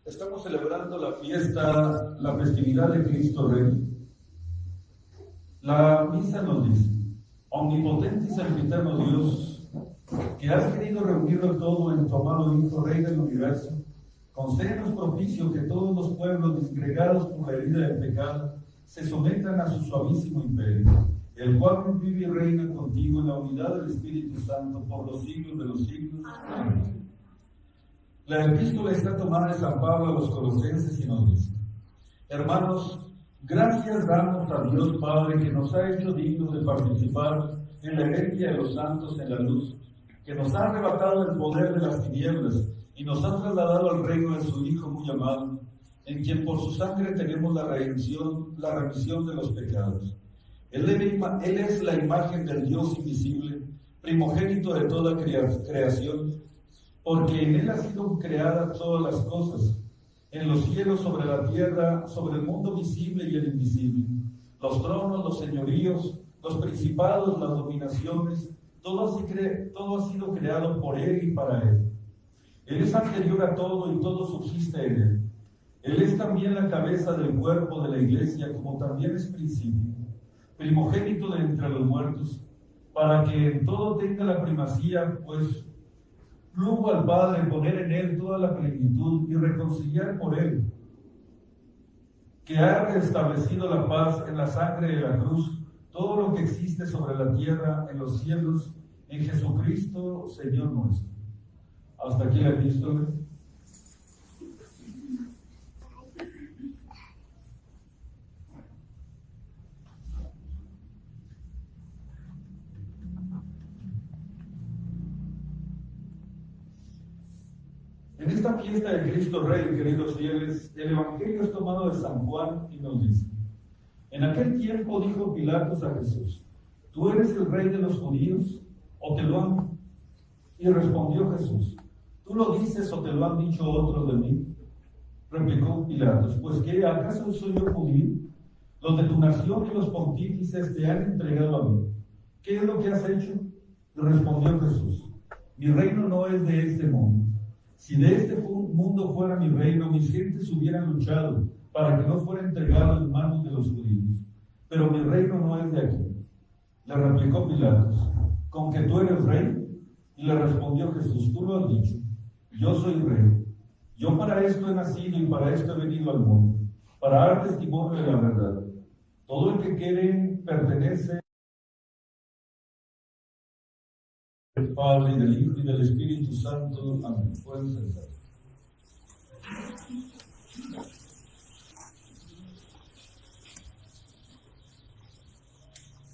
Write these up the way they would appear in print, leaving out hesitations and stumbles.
Estamos celebrando la fiesta, la festividad de Cristo Rey. La misa nos dice: omnipotente y sempiterno Dios, que has querido reunirlo todo en tu amado Hijo, Rey del universo, concédenos propicio que todos los pueblos disgregados por la herida del pecado se sometan a su suavísimo imperio, el cual vive y reina contigo en la unidad del Espíritu Santo por los siglos de los siglos. Amén. La epístola está tomada de San Pablo a los Colosenses y nos dice: hermanos, gracias damos a Dios Padre, que nos ha hecho dignos de participar en la herencia de los santos en la luz, que nos ha arrebatado el poder de las tinieblas y nos ha trasladado al reino de su Hijo muy amado, en quien por su sangre tenemos la remisión de los pecados. Él es la imagen del Dios invisible, primogénito de toda creación, porque en Él han sido creadas todas las cosas, en los cielos, sobre la tierra, sobre el mundo visible y el invisible, los tronos, los señoríos, los principados, las dominaciones, todo ha sido creado por Él y para Él. Él es anterior a todo y todo subsiste en Él. Él es también la cabeza del cuerpo de la Iglesia, como también es principio, primogénito de entre los muertos, para que en todo tenga la primacía, pues plugo al Padre poner en Él toda la plenitud y reconciliar por Él, que ha restablecido la paz en la sangre de la cruz, todo lo que existe sobre la tierra, en los cielos, en Jesucristo, Señor nuestro. Hasta aquí la epístola. En esta fiesta de Cristo Rey, queridos fieles, el Evangelio es tomado de San Juan y nos dice: en aquel tiempo dijo Pilatos a Jesús: ¿tú eres el rey de los judíos, o te lo han? Y respondió Jesús: ¿tú lo dices o te lo han dicho otros de mí? Replicó Pilatos: pues ¿qué? ¿Acaso soy yo judío? Los de tu nación y los pontífices te han entregado a mí. ¿Qué es lo que has hecho? Y respondió Jesús: mi reino no es de este mundo. Si de este mundo fuera mi reino, mis gentes hubieran luchado para que no fuera entregado en manos de los judíos. Pero mi reino no es de aquí. Le replicó Pilatos: ¿con que tú eres rey? Y le respondió Jesús: tú lo has dicho, yo soy rey. Yo para esto he nacido y para esto he venido al mundo, para dar testimonio de la verdad. Todo el que quiere pertenece del Padre, y del Hijo, y del Espíritu Santo. Amén. Pueden sentar.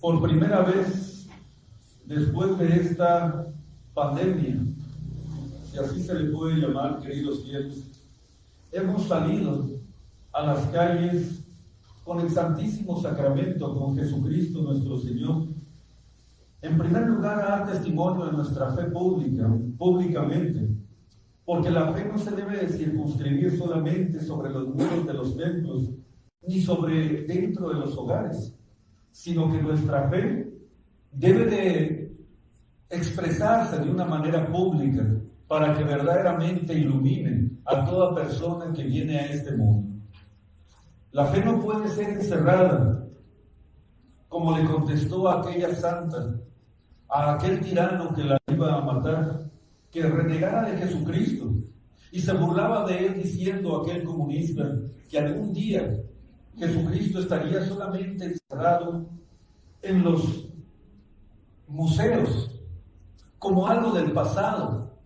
Por primera vez, después de esta pandemia, si así se le puede llamar, queridos fieles, hemos salido a las calles con el Santísimo Sacramento, con Jesucristo nuestro Señor. En primer lugar, a dar testimonio de nuestra fe públicamente, porque la fe no se debe de circunscribir solamente sobre los muros de los templos, ni sobre dentro de los hogares, sino que nuestra fe debe de expresarse de una manera pública para que verdaderamente ilumine a toda persona que viene a este mundo. La fe no puede ser encerrada, como le contestó a aquella santa, a aquel tirano que la iba a matar, que renegara de Jesucristo y se burlaba de él, diciendo a aquel comunista que algún día Jesucristo estaría solamente encerrado en los museos, como algo del pasado,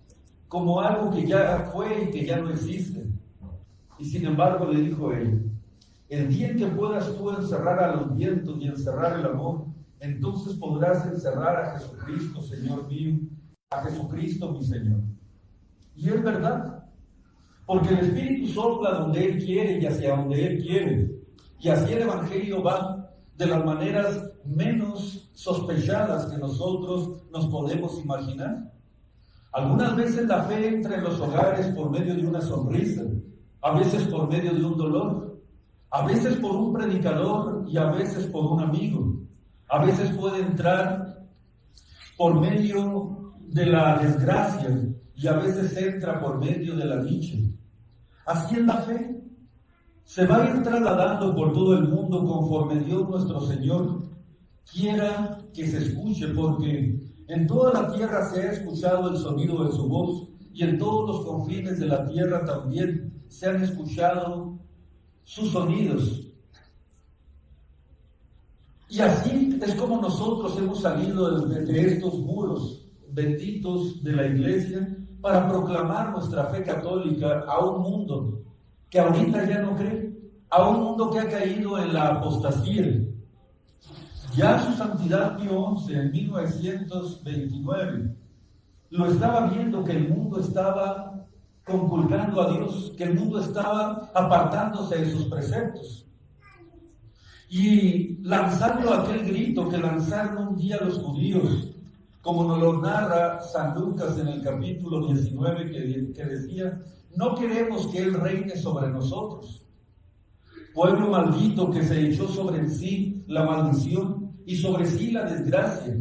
como algo que ya fue y que ya no existe. Y sin embargo le dijo él: el día en que puedas tú encerrar a los vientos y encerrar el amor, entonces podrás encerrar a Jesucristo, Señor mío, a Jesucristo mi Señor. Y es verdad, porque el Espíritu sopla donde Él quiere y hacia donde Él quiere, y así el Evangelio va de las maneras menos sospechadas que nosotros nos podemos imaginar. Algunas veces la fe entra en los hogares por medio de una sonrisa, a veces por medio de un dolor, a veces por un predicador y a veces por un amigo. A veces puede entrar por medio de la desgracia y a veces entra por medio de la dicha. Así es la fe. Se va a ir trasladando por todo el mundo conforme Dios nuestro Señor quiera que se escuche, porque en toda la tierra se ha escuchado el sonido de su voz, y en todos los confines de la tierra también se han escuchado sus sonidos. Y así es como nosotros hemos salido de estos muros benditos de la iglesia para proclamar nuestra fe católica a un mundo que ahorita ya no cree, a un mundo que ha caído en la apostasía. Ya su santidad Pío XI en 1929 lo estaba viendo, que el mundo estaba conculcando a Dios, que el mundo estaba apartándose de sus preceptos. Y lanzando aquel grito que lanzaron un día los judíos, como nos lo narra San Lucas en el capítulo 19, que decía: no queremos que Él reine sobre nosotros. Pueblo maldito que se echó sobre sí la maldición y sobre sí la desgracia.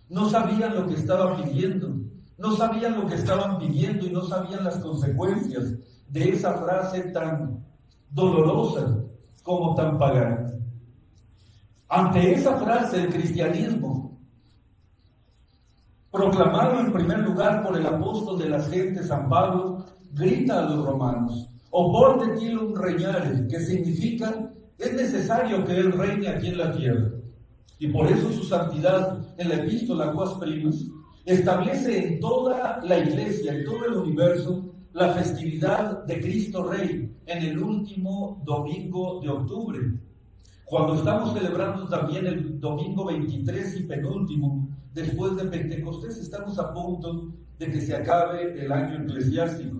No sabían lo que estaba pidiendo, no sabían lo que estaban pidiendo y no sabían las consecuencias de esa frase tan dolorosa como tan pagana. Ante esa frase, el cristianismo, proclamado en primer lugar por el apóstol de las gentes, San Pablo, grita a los romanos: oporte tilum regnare, que significa: es necesario que Él reine aquí en la tierra. Y por eso su santidad, en la epístola Quas Primas, establece en toda la iglesia, en todo el universo, la festividad de Cristo Rey en el último domingo de octubre, cuando estamos celebrando también el domingo 23 y penúltimo después de Pentecostés. Estamos a punto de que se acabe el año eclesiástico.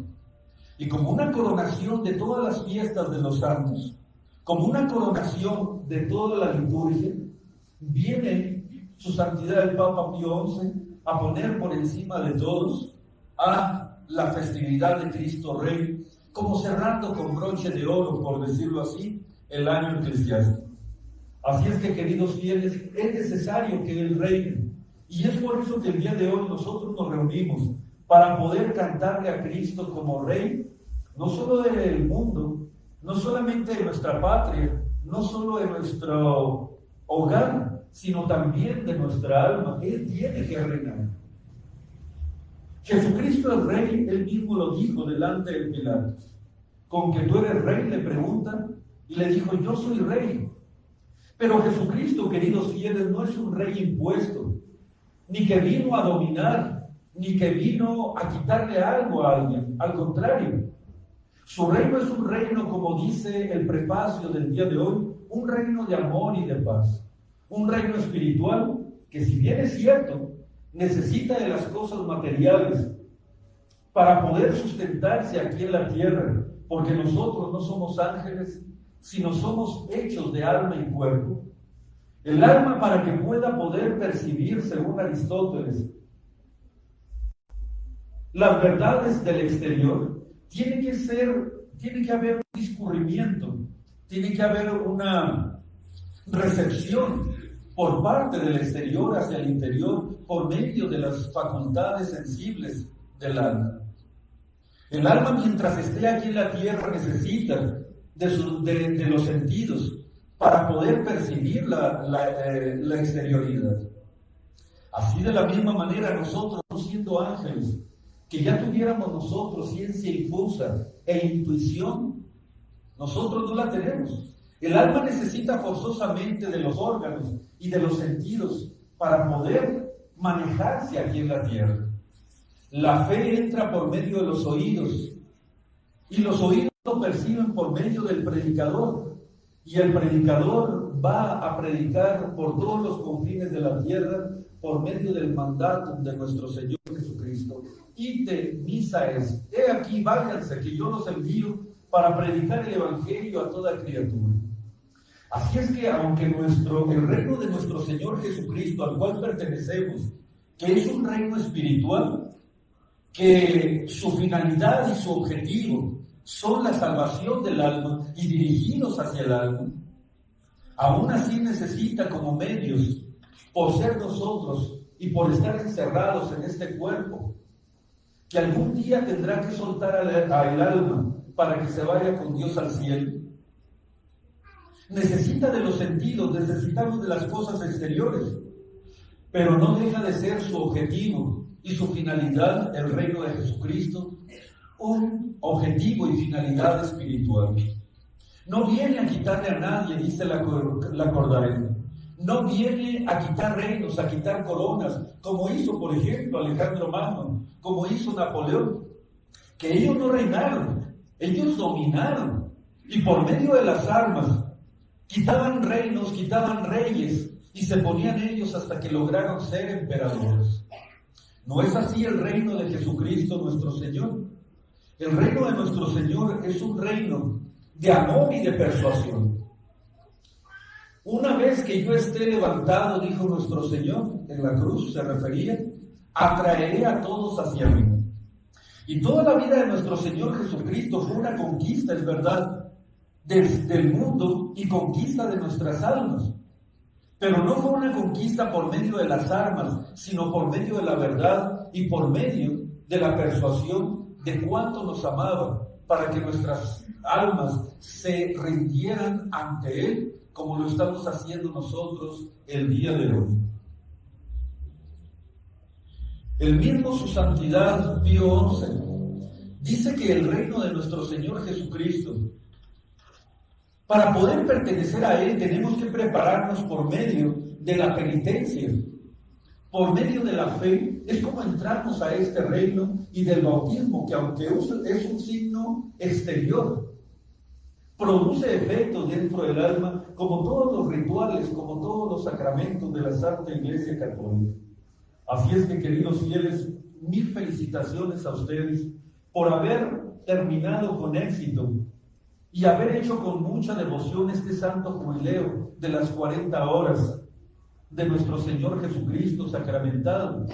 Y como una coronación de todas las fiestas de los santos, como una coronación de toda la liturgia, viene su santidad el Papa Pío XI a poner por encima de todos a la festividad de Cristo Rey, como cerrando con broche de oro, por decirlo así, el año eclesiástico. Así es que, queridos fieles, es necesario que Él reine. Y es por eso que el día de hoy nosotros nos reunimos para poder cantarle a Cristo como Rey, no solo del mundo, no solamente de nuestra patria, no solo de nuestro hogar, sino también de nuestra alma. Él tiene que reinar. Jesucristo es Rey, Él mismo lo dijo delante de Pilatos. ¿Con que tú eres Rey?, le preguntan, y le dijo: yo soy Rey. Pero Jesucristo, queridos fieles, no es un rey impuesto, ni que vino a dominar, ni que vino a quitarle algo a alguien. Al contrario, su reino es un reino, como dice el prefacio del día de hoy, un reino de amor y de paz. Un reino espiritual que, si bien es cierto, necesita de las cosas materiales para poder sustentarse aquí en la tierra, porque nosotros no somos ángeles, sino somos hechos de alma y cuerpo. El alma, para que pueda poder percibir, según Aristóteles, las verdades del exterior, tiene que haber un discurrimiento, tiene que haber una recepción por parte del exterior hacia el interior, por medio de las facultades sensibles del alma. El alma, mientras esté aquí en la tierra, necesita de los sentidos para poder percibir la exterioridad. Así, de la misma manera, nosotros, siendo ángeles, que ya tuviéramos nosotros ciencia infusa e intuición, nosotros no la tenemos. El alma necesita forzosamente de los órganos y de los sentidos para poder manejarse aquí en la tierra. La fe entra por medio de los oídos, y los oídos lo perciben por medio del predicador, y el predicador va a predicar por todos los confines de la tierra por medio del mandato de nuestro Señor Jesucristo. Ite misa es, he aquí, váyanse, que yo los envío para predicar el evangelio a toda criatura. Así es que, aunque el reino de nuestro Señor Jesucristo, al cual pertenecemos, que es un reino espiritual, que su finalidad y su objetivo son la salvación del alma y dirigidos hacia el alma, aún así necesita como medios, por ser nosotros y por estar encerrados en este cuerpo, que algún día tendrá que soltar al alma para que se vaya con Dios al cielo. Necesita de los sentidos, necesitamos de las cosas exteriores, pero no deja de ser su objetivo y su finalidad el reino de Jesucristo, un objetivo y finalidad espiritual. No viene a quitarle a nadie, dice la Cordarena. No viene a quitar reinos, a quitar coronas, como hizo, por ejemplo, Alejandro Magno, como hizo Napoleón, que ellos no reinaron, ellos dominaron, y por medio de las armas quitaban reinos, quitaban reyes, y se ponían ellos hasta que lograron ser emperadores. No es así el reino de Jesucristo nuestro Señor. El reino de nuestro Señor es un reino de amor y de persuasión. Una vez que yo esté levantado, dijo nuestro Señor, en la cruz se refería, atraeré a todos hacia mí. Y toda la vida de nuestro Señor Jesucristo fue una conquista, es verdad, del mundo y conquista de nuestras almas. Pero no fue una conquista por medio de las armas, sino por medio de la verdad y por medio de la persuasión de cuánto nos amaba, para que nuestras almas se rindieran ante Él, como lo estamos haciendo nosotros el día de hoy. El mismo su santidad Pío XI dice que el reino de nuestro Señor Jesucristo, para poder pertenecer a Él, tenemos que prepararnos por medio de la penitencia, por medio de la fe. Es como entrarnos a este reino, y del bautismo, que aunque es un signo exterior, produce efectos dentro del alma, como todos los rituales, como todos los sacramentos de la Santa Iglesia Católica. Así es que, queridos fieles, mil felicitaciones a ustedes por haber terminado con éxito y haber hecho con mucha devoción este santo jubileo de las 40 horas de nuestro Señor Jesucristo sacramentado,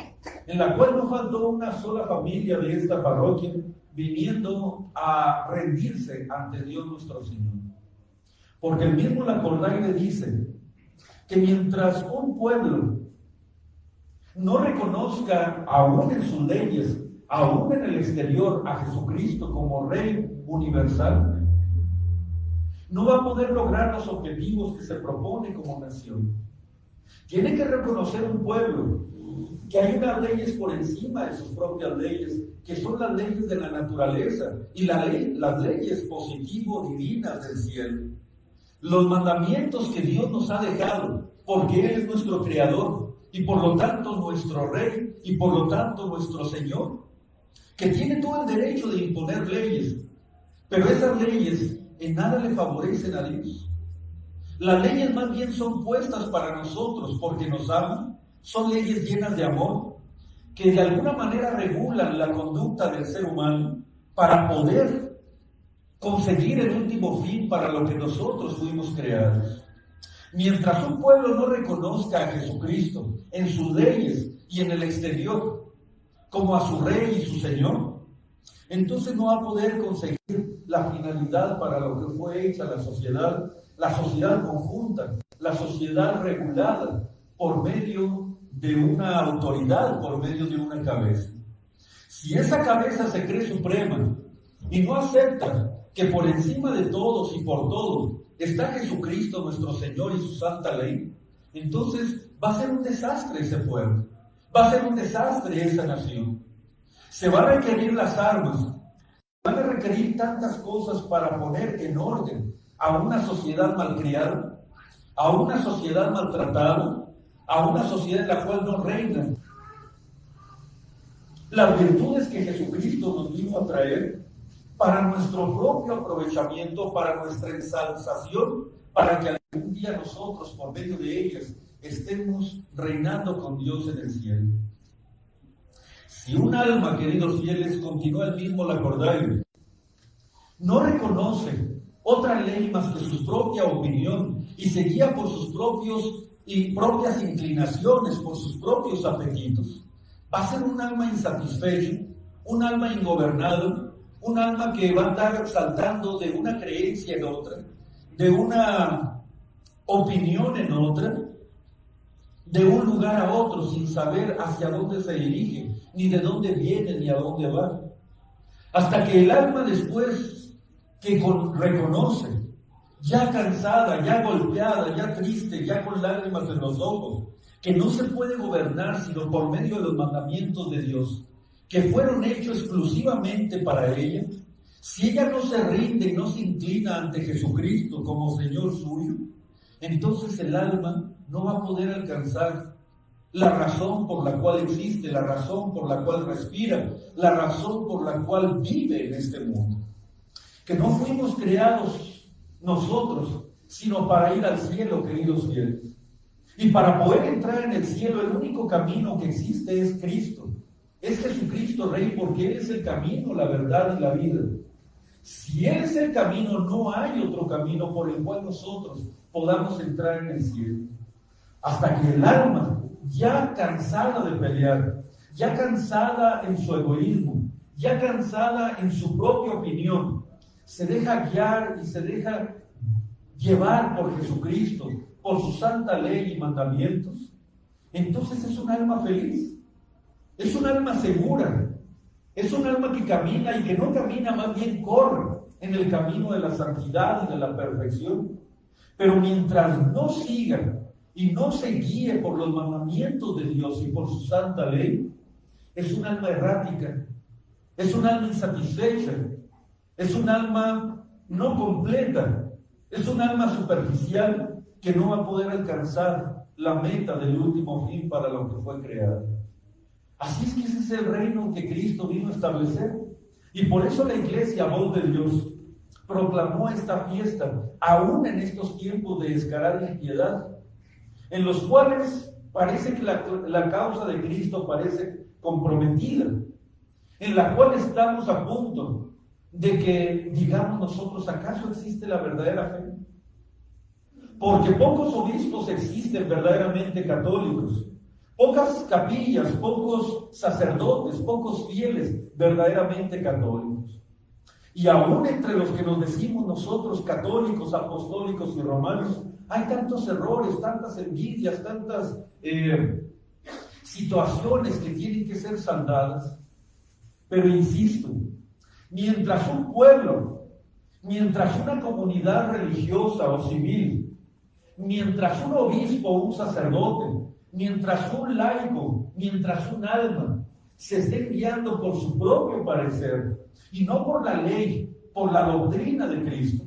en la cual no faltó una sola familia de esta parroquia viniendo a rendirse ante Dios nuestro Señor. Porque el mismo Lacordaire dice que mientras un pueblo no reconozca aún en sus leyes, aún en el exterior, a Jesucristo como Rey universal, no va a poder lograr los objetivos que se propone como nación. Tiene que reconocer un pueblo que hay unas leyes por encima de sus propias leyes, que son las leyes de la naturaleza y las leyes positivo-divinas del cielo. Los mandamientos que Dios nos ha dejado, porque Él es nuestro Creador y por lo tanto nuestro Rey y por lo tanto nuestro Señor, que tiene todo el derecho de imponer leyes, pero esas leyes en nada le favorecen a Dios. Las leyes más bien son puestas para nosotros porque nos aman, son leyes llenas de amor, que de alguna manera regulan la conducta del ser humano para poder conseguir el último fin para lo que nosotros fuimos creados. Mientras un pueblo no reconozca a Jesucristo en sus leyes y en el exterior como a su Rey y su Señor, entonces no va a poder conseguir la finalidad para lo que fue hecha la sociedad conjunta, la sociedad regulada por medio de una autoridad, por medio de una cabeza. Si esa cabeza se cree suprema y no acepta que por encima de todos y por todo está Jesucristo nuestro Señor y su santa ley, entonces va a ser un desastre ese pueblo, va a ser un desastre esa nación. Se van a requerir las armas, van a requerir tantas cosas para poner en orden a una sociedad malcriada, a una sociedad maltratada, a una sociedad en la cual no reinan las virtudes que Jesucristo nos vino a traer para nuestro propio aprovechamiento, para nuestra ensalzación, para que algún día nosotros, por medio de ellas, estemos reinando con Dios en el cielo. Si un alma, queridos fieles, continúa el mismo Lacordaire, no reconoce otra ley más que su propia opinión y se guía por sus propias inclinaciones, por sus propios apetitos, va a ser un alma insatisfecha, un alma ingobernada, un alma que va a andar saltando de una creencia en otra, de una opinión en otra, de un lugar a otro sin saber hacia dónde se dirige, ni de dónde viene, ni a dónde va. Hasta que el alma después reconoce, ya cansada, ya golpeada, ya triste, ya con lágrimas en los ojos, que no se puede gobernar sino por medio de los mandamientos de Dios, que fueron hechos exclusivamente para ella, si ella no se rinde y no se inclina ante Jesucristo como Señor suyo, entonces el alma no va a poder alcanzar la razón por la cual existe, la razón por la cual respira, la razón por la cual vive en este mundo. Que no fuimos creados nosotros, sino para ir al cielo, queridos fieles. Y para poder entrar en el cielo, el único camino que existe es Cristo. Es Jesucristo Rey, porque Él es el camino, la verdad y la vida. Si Él es el camino, no hay otro camino por el cual nosotros podamos entrar en el cielo. Hasta que el alma, ya cansada de pelear, ya cansada en su egoísmo, ya cansada en su propia opinión, se deja guiar y se deja llevar por Jesucristo, por su santa ley y mandamientos, entonces es un alma feliz, es un alma segura, es un alma que camina y que no camina, más bien corre en el camino de la santidad y de la perfección. Pero mientras no siga y no se guíe por los mandamientos de Dios y por su santa ley, es un alma errática, es un alma insatisfecha, es un alma no completa, es un alma superficial que no va a poder alcanzar la meta del último fin para lo que fue creado. Así es que ese es el reino que Cristo vino a establecer. Y por eso la iglesia, voz de Dios, proclamó esta fiesta, aún en estos tiempos de descarada impiedad, en los cuales parece que la causa de Cristo parece comprometida, en la cual estamos a punto de que digamos nosotros, ¿acaso existe la verdadera fe? Porque pocos obispos existen verdaderamente católicos, pocas capillas, pocos sacerdotes, pocos fieles verdaderamente católicos. Y aún entre los que nos decimos nosotros católicos, apostólicos y romanos, hay tantos errores, tantas envidias, tantas situaciones que tienen que ser saldadas. Pero insisto, mientras un pueblo, mientras una comunidad religiosa o civil, mientras un obispo o un sacerdote, mientras un laico, mientras un alma se estén guiando por su propio parecer y no por la ley, por la doctrina de Cristo,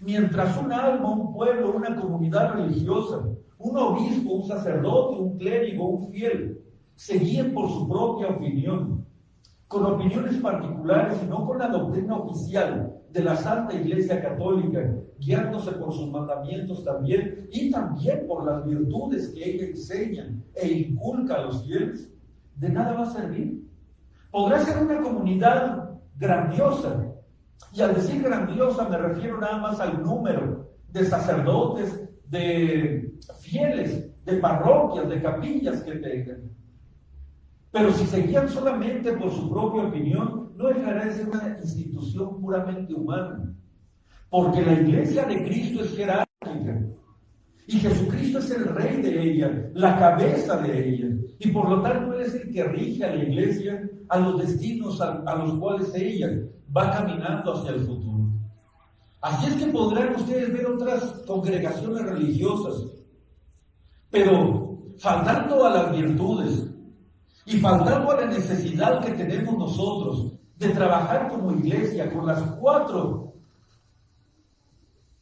mientras un alma, un pueblo, una comunidad religiosa, un obispo, un sacerdote, un clérigo, un fiel, se guíen por su propia opinión, con opiniones particulares y no con la doctrina oficial de la Santa Iglesia Católica, guiándose por sus mandamientos también y también por las virtudes que ella enseña e inculca a los fieles, de nada va a servir. Podrá ser una comunidad grandiosa, y al decir grandiosa me refiero nada más al número de sacerdotes, de fieles, de parroquias, de capillas que tengan. Pero si se guían solamente por su propia opinión, no dejará de ser una institución puramente humana. Porque la iglesia de Cristo es jerárquica. Y Jesucristo es el rey de ella, la cabeza de ella. Y por lo tanto Él es el que rige a la iglesia a los destinos a los cuales ella va caminando hacia el futuro. Así es que podrán ustedes ver otras congregaciones religiosas, pero faltando a las virtudes, y faltando a la necesidad que tenemos nosotros de trabajar como iglesia con las 4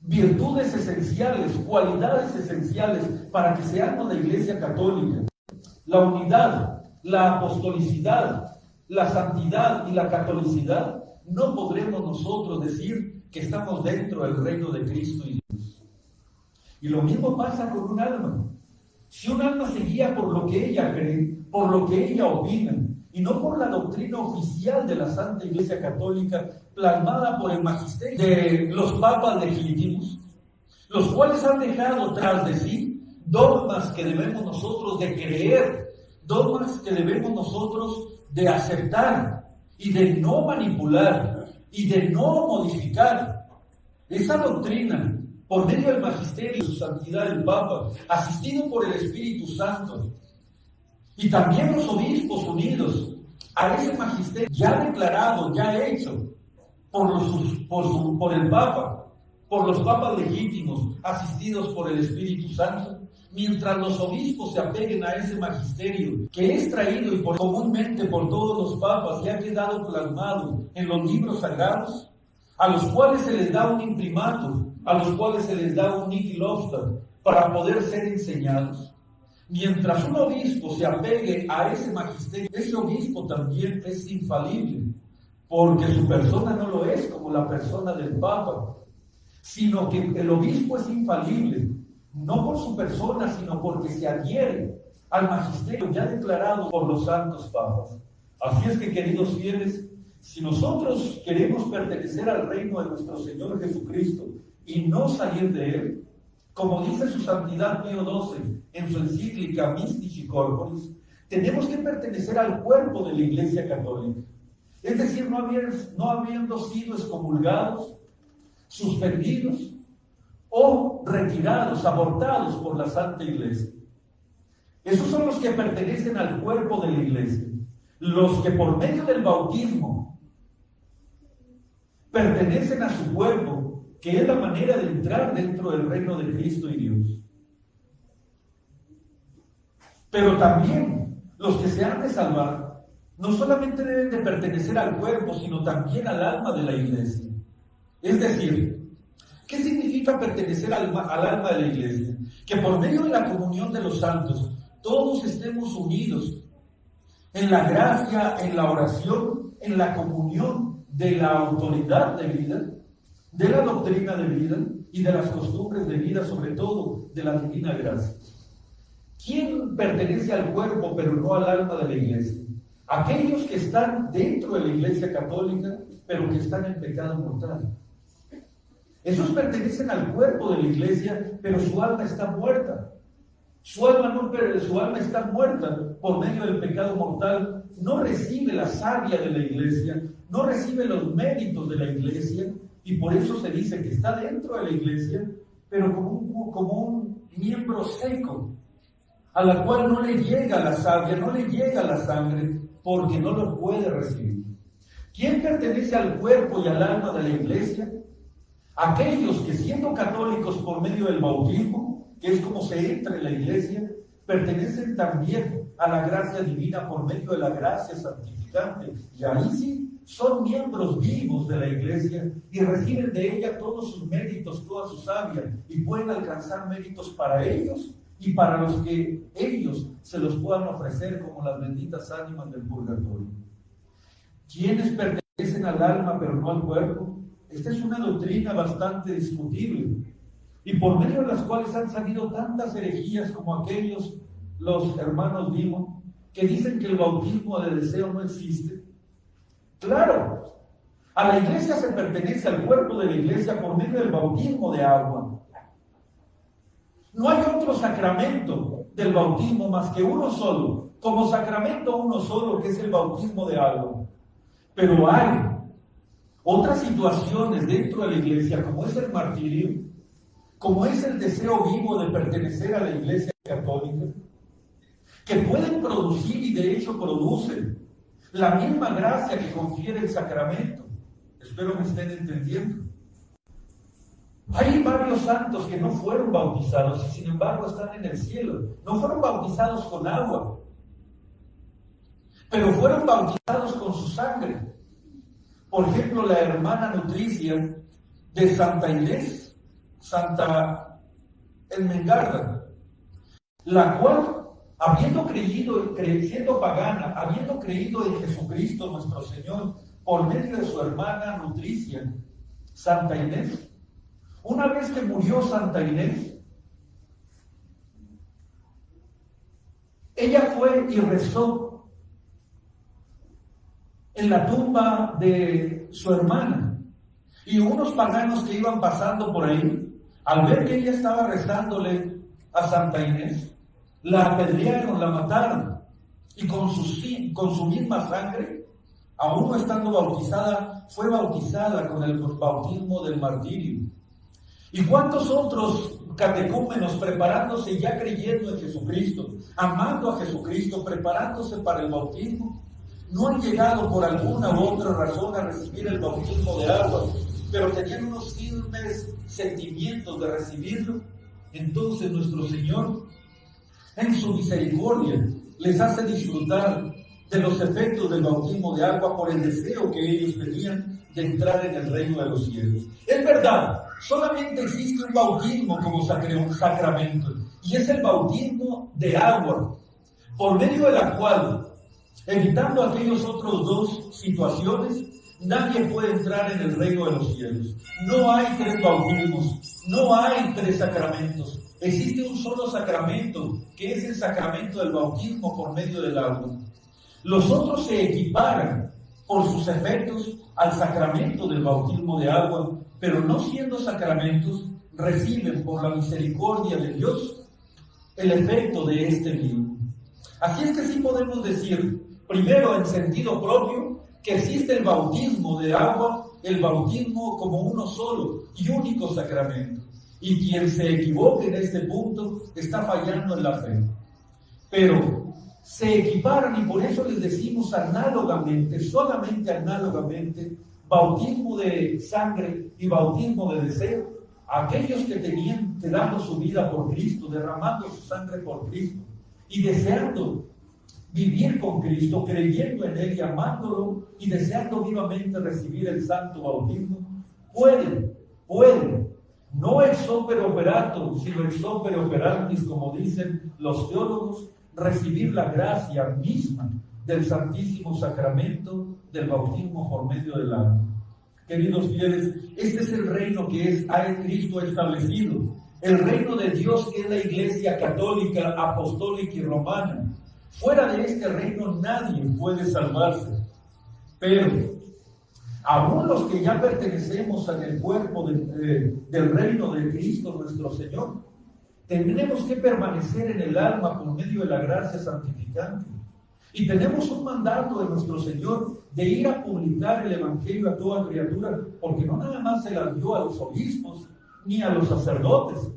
virtudes esenciales, cualidades esenciales para que seamos la iglesia católica: la unidad, la apostolicidad, la santidad y la catolicidad, no podremos nosotros decir que estamos dentro del reino de Cristo y Dios. Y lo mismo pasa con un alma. Si un alma se guía por lo que ella cree, por lo que ella opina, y no por la doctrina oficial de la Santa Iglesia Católica, plasmada por el magisterio de los papas legítimos, los cuales han dejado tras de sí dogmas que debemos nosotros de creer, dogmas que debemos nosotros de aceptar y de no manipular y de no modificar. Esa doctrina, por medio del magisterio y su santidad el Papa, asistido por el Espíritu Santo, y también los obispos unidos a ese magisterio ya declarado, ya hecho, por el Papa, por los papas legítimos, asistidos por el Espíritu Santo, mientras los obispos se apeguen a ese magisterio que es traído comúnmente por todos los papas y ha quedado plasmado en los libros sagrados, a los cuales se les da un imprimatur, a los cuales se les da un nihil obstat para poder ser enseñados. Mientras un obispo se apegue a ese magisterio, ese obispo también es infalible, porque su persona no lo es como la persona del Papa, sino que el obispo es infalible, no por su persona, sino porque se adhiere al magisterio ya declarado por los santos papas. Así es que, queridos fieles, si nosotros queremos pertenecer al reino de nuestro Señor Jesucristo y no salir de él, como dice su Santidad Pío XII en su encíclica Mystici Corporis, tenemos que pertenecer al cuerpo de la Iglesia Católica. Es decir, no habiendo sido excomulgados, suspendidos o retirados, abortados por la Santa Iglesia. Esos son los que pertenecen al cuerpo de la Iglesia. Los que por medio del bautismo pertenecen a su cuerpo, que es la manera de entrar dentro del reino de Cristo y Dios. Pero también los que se han de salvar no solamente deben de pertenecer al cuerpo, sino también al alma de la Iglesia. Es decir, ¿qué significa pertenecer al alma de la Iglesia? Que por medio de la comunión de los santos todos estemos unidos en la gracia, en la oración, en la comunión de la autoridad de vida, de la doctrina de vida y de las costumbres de vida, sobre todo de la divina gracia. ¿Quién pertenece al cuerpo pero no al alma de la Iglesia? Aquellos que están dentro de la Iglesia Católica pero que están en pecado mortal. Esos pertenecen al cuerpo de la Iglesia, pero su alma está muerta. Su alma está muerta por medio del pecado mortal. No recibe la savia de la Iglesia, no recibe los méritos de la Iglesia, y por eso se dice que está dentro de la Iglesia, pero como un miembro seco, a la cual no le llega la savia, no le llega la sangre, porque no lo puede recibir. ¿Quién pertenece al cuerpo y al alma de la Iglesia? Aquellos que, siendo católicos por medio del bautismo, que es como se entra en la Iglesia, pertenecen también a la gracia divina por medio de la gracia santificante, y ahí sí son miembros vivos de la Iglesia y reciben de ella todos sus méritos, toda su savia, y pueden alcanzar méritos para ellos y para los que ellos se los puedan ofrecer como las benditas ánimas del purgatorio. ¿Quiénes pertenecen al alma pero no al cuerpo? Esta es una doctrina bastante discutible y por medio de las cuales han salido tantas herejías como los hermanos Dimon, que dicen que el bautismo de deseo no existe. Claro, a la Iglesia se pertenece al cuerpo de la Iglesia por medio del bautismo de agua. No hay otro sacramento del bautismo más que uno solo, como sacramento uno solo, que es el bautismo de agua. Pero hay otras situaciones dentro de la Iglesia, como es el martirio, como es el deseo vivo de pertenecer a la Iglesia Católica, que pueden producir y de hecho producen la misma gracia que confiere el sacramento. Espero me estén entendiendo. Hay varios santos que no fueron bautizados y sin embargo están en el cielo. No fueron bautizados con agua, pero fueron bautizados con su sangre. Por ejemplo, la hermana Nutricia de Santa Inés, Santa Enmengarda, la cual, habiendo creído, siendo pagana, habiendo creído en Jesucristo nuestro Señor, por medio de su hermana Nutricia, Santa Inés, una vez que murió Santa Inés, ella fue y rezó en la tumba de su hermana, y unos paganos que iban pasando por ahí, al ver que ella estaba rezándole a Santa Inés, la apedrearon, la mataron, y con su misma sangre, aún no estando bautizada, fue bautizada con el bautismo del martirio. ¿Y cuántos otros catecúmenos preparándose, ya creyendo en Jesucristo, amando a Jesucristo, preparándose para el bautismo, no han llegado por alguna u otra razón a recibir el bautismo de agua, pero tenían unos firmes sentimientos de recibirlo, entonces nuestro Señor, en su misericordia, les hace disfrutar de los efectos del bautismo de agua por el deseo que ellos tenían de entrar en el reino de los cielos. Es verdad, solamente existe un bautismo como sacramento, y es el bautismo de agua, por medio de la cual, evitando aquellos otros dos situaciones, nadie puede entrar en el reino de los cielos. No hay tres bautismos, no hay tres sacramentos. Existe un solo sacramento, que es el sacramento del bautismo por medio del agua. Los otros se equiparan por sus efectos al sacramento del bautismo de agua, pero no siendo sacramentos, reciben por la misericordia de Dios el efecto de este mismo. Así es que sí podemos decir, primero en sentido propio, que existe el bautismo de agua, el bautismo como uno solo y único sacramento. Y quien se equivoque en este punto está fallando en la fe. Pero se equiparan y por eso les decimos análogamente, solamente análogamente, bautismo de sangre y bautismo de deseo. Aquellos que tenían dando su vida por Cristo, derramando su sangre por Cristo y deseando vivir con Cristo, creyendo en Él y amándolo y deseando vivamente recibir el santo bautismo, pueden, no ex opere operato, sino ex opere operantis, como dicen los teólogos, recibir la gracia misma del Santísimo Sacramento del bautismo por medio del agua. Queridos fieles, este es el reino que Cristo ha establecido, el reino de Dios que es la Iglesia católica, apostólica y romana. Fuera de este reino nadie puede salvarse, pero aún los que ya pertenecemos en el cuerpo del reino de Cristo nuestro Señor, tenemos que permanecer en el alma por medio de la gracia santificante. Y tenemos un mandato de nuestro Señor de ir a publicar el Evangelio a toda criatura, porque no nada más se las dio a los obispos ni a los sacerdotes.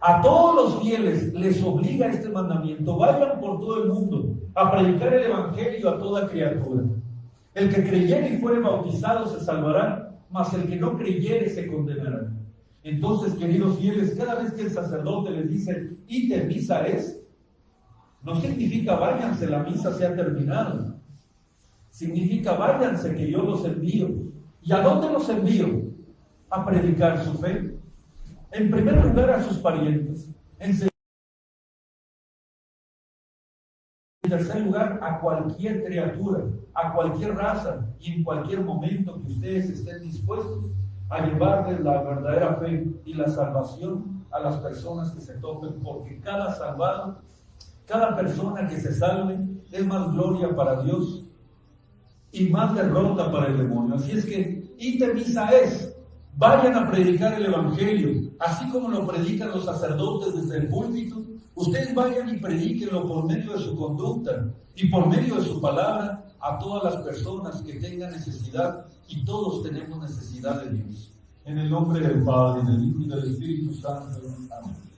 A todos los fieles les obliga este mandamiento: vayan por todo el mundo a predicar el Evangelio a toda criatura. El que creyere y fuere bautizado se salvará, mas el que no creyere se condenará. Entonces, queridos fieles, cada vez que el sacerdote les dice ite missa est, no significa váyanse, la misa se ha terminado. Significa váyanse, que yo los envío. ¿Y a dónde los envío? A predicar su fe. En primer lugar a sus parientes. En tercer lugar a cualquier criatura, a cualquier raza y en cualquier momento que ustedes estén dispuestos a llevarles la verdadera fe y la salvación a las personas que se topen, porque cada salvado, cada persona que se salve es más gloria para Dios y más derrota para el demonio. Así es que ite missa est, vayan a predicar el Evangelio, así como lo predican los sacerdotes desde el púlpito. Ustedes vayan y predíquenlo por medio de su conducta y por medio de su palabra a todas las personas que tengan necesidad, y todos tenemos necesidad de Dios. En el nombre del Padre, del Hijo y del Espíritu Santo. Amén.